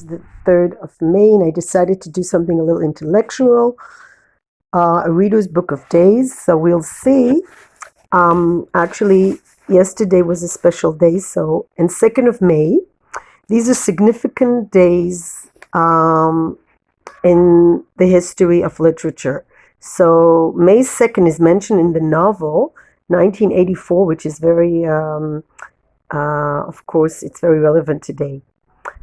is the 3rd of May, and I decided to do something a little intellectual, a reader's book of days. So we'll see. Actually, yesterday was a special day, and 2nd of May. These are significant days in the history of literature. So May 2nd is mentioned in the novel 1984, which is very, of course, it's very relevant today.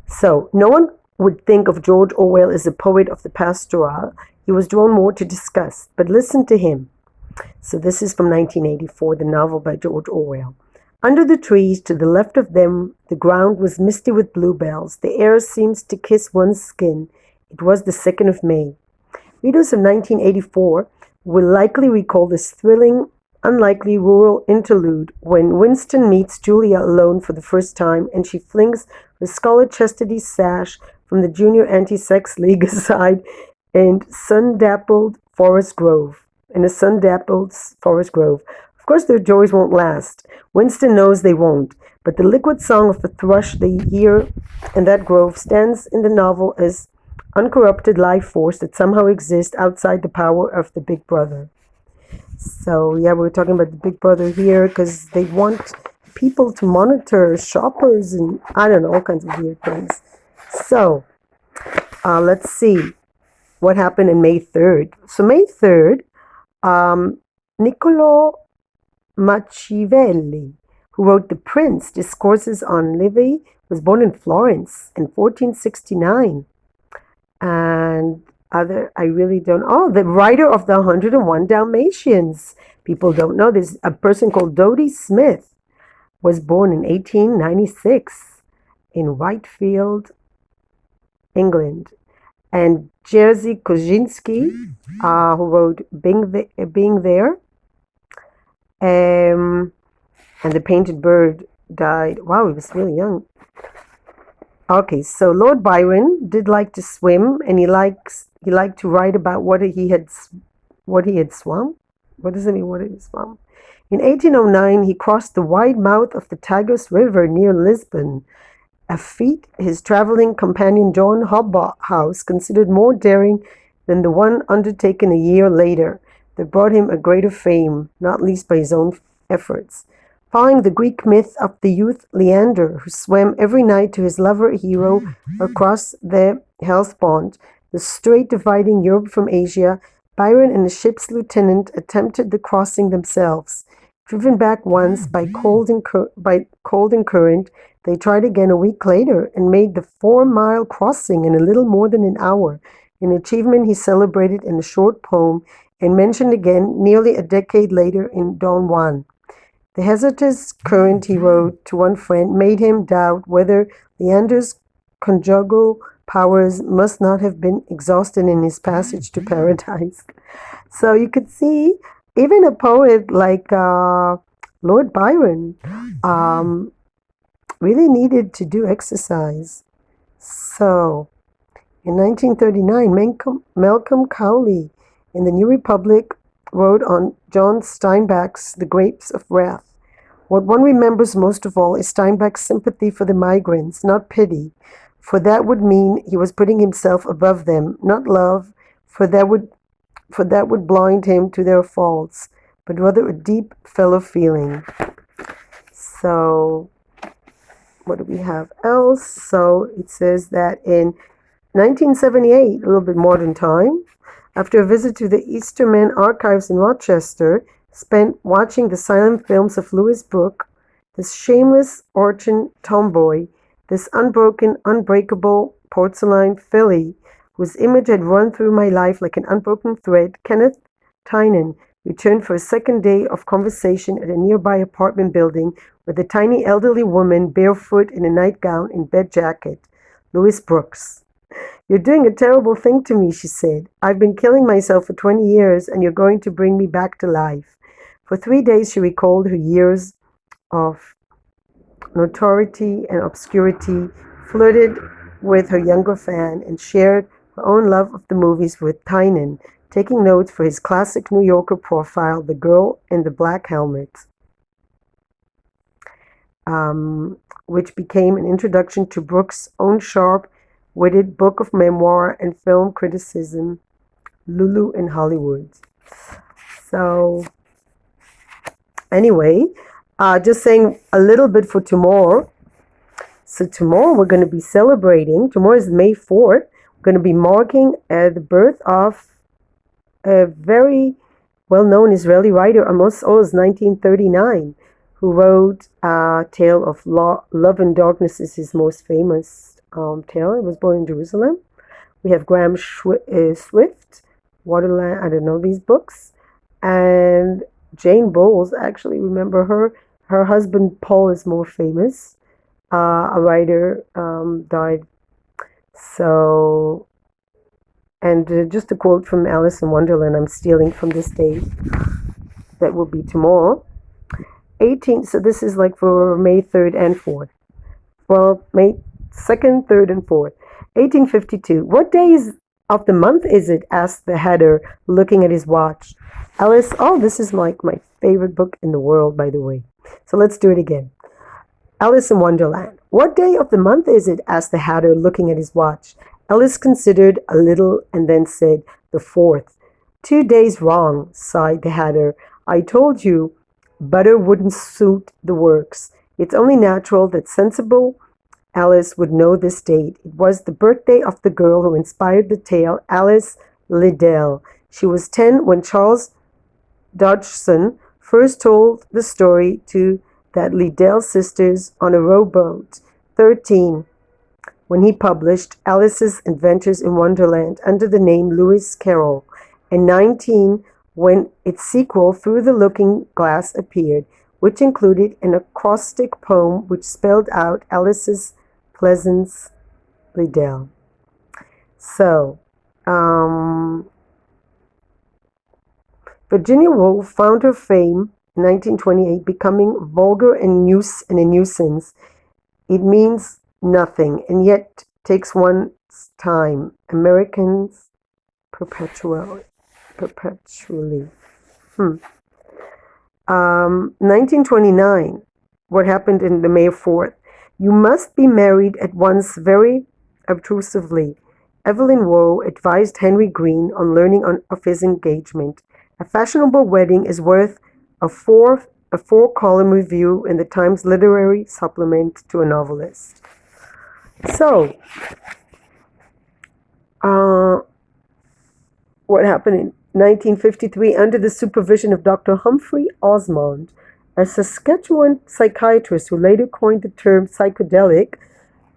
So no one would think of George Orwell as a poet of the pastoral. He was drawn more to disgust, but listen to him. So this is from 1984, the novel by George Orwell. Under the trees, to the left of them, the ground was misty with bluebells. The air seems to kiss one's skin. It was the 2nd of May. Readers of 1984 will likely recall this thrilling, unlikely rural interlude when Winston meets Julia alone for the first time, and she flings her scarlet chastity sash from the Junior Anti-Sex League aside in a sun-dappled forest grove. Of course, their joys won't last. Winston knows they won't, but the liquid song of the thrush they hear in that grove stands in the novel as uncorrupted life force that somehow exists outside the power of the Big Brother. So yeah, we're talking about the Big Brother here because they want people to monitor shoppers and I don't know, all kinds of weird things. So let's see what happened in May 3rd. So May 3rd, Niccolo Machiavelli, who wrote The Prince, Discourses on Livy, was born in Florence in 1469. And I really don't. Oh, the writer of the 101 Dalmatians. People don't know. There's a person called Dodie Smith, was born in 1896 in Whitefield, England. And Jerzy Kosinski, who wrote Being There. And The Painted Bird died. Wow, he was really young. Okay, so Lord Byron did like to swim, and he liked to write about what he had swum. What does it mean? What he had swum? In 1809, he crossed the wide mouth of the Tagus River near Lisbon, a feat his traveling companion John Hobhouse considered more daring than the one undertaken a year later that brought him a greater fame, not least by his own efforts. Following the Greek myth of the youth Leander, who swam every night to his lover Hero across the Hellespont, the strait dividing Europe from Asia, Byron and the ship's lieutenant attempted the crossing themselves. Driven back once by cold and current, they tried again a week later and made the 4-mile crossing in a little more than an hour, an achievement he celebrated in a short poem and mentioned again nearly a decade later in Don Juan. The hazardous current, he wrote to one friend, made him doubt whether Leander's conjugal powers must not have been exhausted in his passage to paradise. So you could see, even a poet like Lord Byron really needed to do exercise. So in 1939, Malcolm Cowley in the New Republic wrote on John Steinbeck's The Grapes of Wrath. What one remembers most of all is Steinbeck's sympathy for the migrants, not pity, for that would mean he was putting himself above them, not love, for that would blind him to their faults, but rather a deep fellow feeling. So what do we have else? So it says that in 1978, a little bit modern time, after a visit to the Easterman Archives in Rochester, spent watching the silent films of Louis Brooke, this shameless urchin tomboy, this unbroken, unbreakable porcelain filly, whose image had run through my life like an unbroken thread, Kenneth Tynan returned for a second day of conversation at a nearby apartment building with a tiny elderly woman barefoot in a nightgown and bed jacket. Louis Brooks. "You're doing a terrible thing to me," she said. "I've been killing myself for 20 years, and you're going to bring me back to life." For 3 days, she recalled her years of notoriety and obscurity, flirted with her younger fan, and shared her own love of the movies with Tynan, taking notes for his classic New Yorker profile, The Girl in the Black Helmet, which became an introduction to Brooks' own sharp, witted book of memoir and film criticism, Lulu in Hollywood. So, anyway, just saying a little bit for tomorrow. So, tomorrow we're going to be celebrating, tomorrow is May 4th, we're going to be marking the birth of a very well-known Israeli writer, Amos Oz, 1939, who wrote Tale of Love and Darkness is his most famous tale. He was born in Jerusalem. We have Graham Swift, Waterland, I don't know these books. And Jane Bowles, actually remember her. Her husband Paul is more famous. A writer died. So, and just a quote from Alice in Wonderland, I'm stealing from this day. That will be tomorrow. 18th, so this is like for May 3rd and 4th. Well, May 2nd, 3rd, and 4th. 1852. What days of the month is it? Asked the Hatter, looking at his watch. Alice, oh, this is like my favorite book in the world, by the way. So let's do it again. Alice in Wonderland. What day of the month is it? Asked the Hatter, looking at his watch. Alice considered a little and then said, the 4th. 2 days wrong, sighed the Hatter. I told you butter wouldn't suit the works. It's only natural that sensible Alice would know this date. It was the birthday of the girl who inspired the tale, Alice Liddell. She was 10 when Charles Dodgson first told the story to the Liddell sisters on a rowboat. 13 when he published Alice's Adventures in Wonderland under the name Lewis Carroll, and 19 when its sequel, Through the Looking Glass, appeared, which included an acrostic poem which spelled out Alice's Pleasance Liddell. So, Virginia Woolf found her fame in 1928 becoming vulgar and a nuisance. It means nothing and yet takes one's time. Americans perpetually. 1929. What happened in the May 4th? You must be married at once very obtrusively. Evelyn Waugh advised Henry Green on learning of his engagement. A fashionable wedding is worth a four-column review in the Times literary supplement to a novelist. So, what happened in 1953 under the supervision of Dr. Humphrey Osmond, a Saskatchewan psychiatrist who later coined the term psychedelic,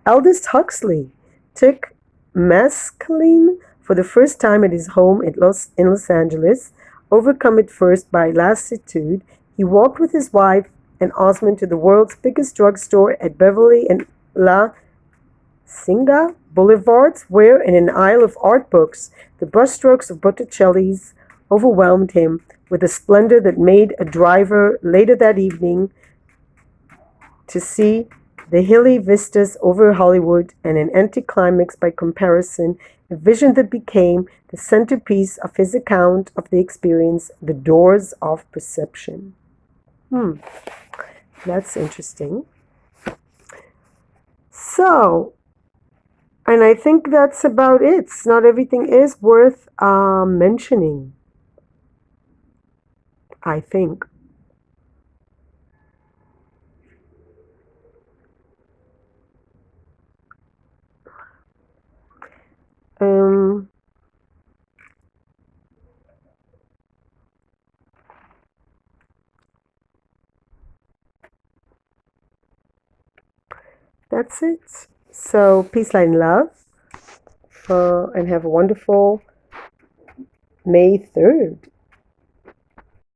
Aldous Huxley took mescaline for the first time at his home in Los Angeles. Overcome at first by lassitude, he walked with his wife and Osmond to the world's biggest drugstore at Beverly and La Cinda Boulevards, where, in an aisle of art books, the brushstrokes of Botticelli's overwhelmed him with a splendor that made a driver later that evening to see the hilly vistas over Hollywood, and an anticlimax by comparison, a vision that became the centerpiece of his account of the experience, The Doors of Perception. That's interesting. So, and I think that's about it. Not everything is worth mentioning, I think. That's it. So, peace, light, and love. And have a wonderful May 3rd.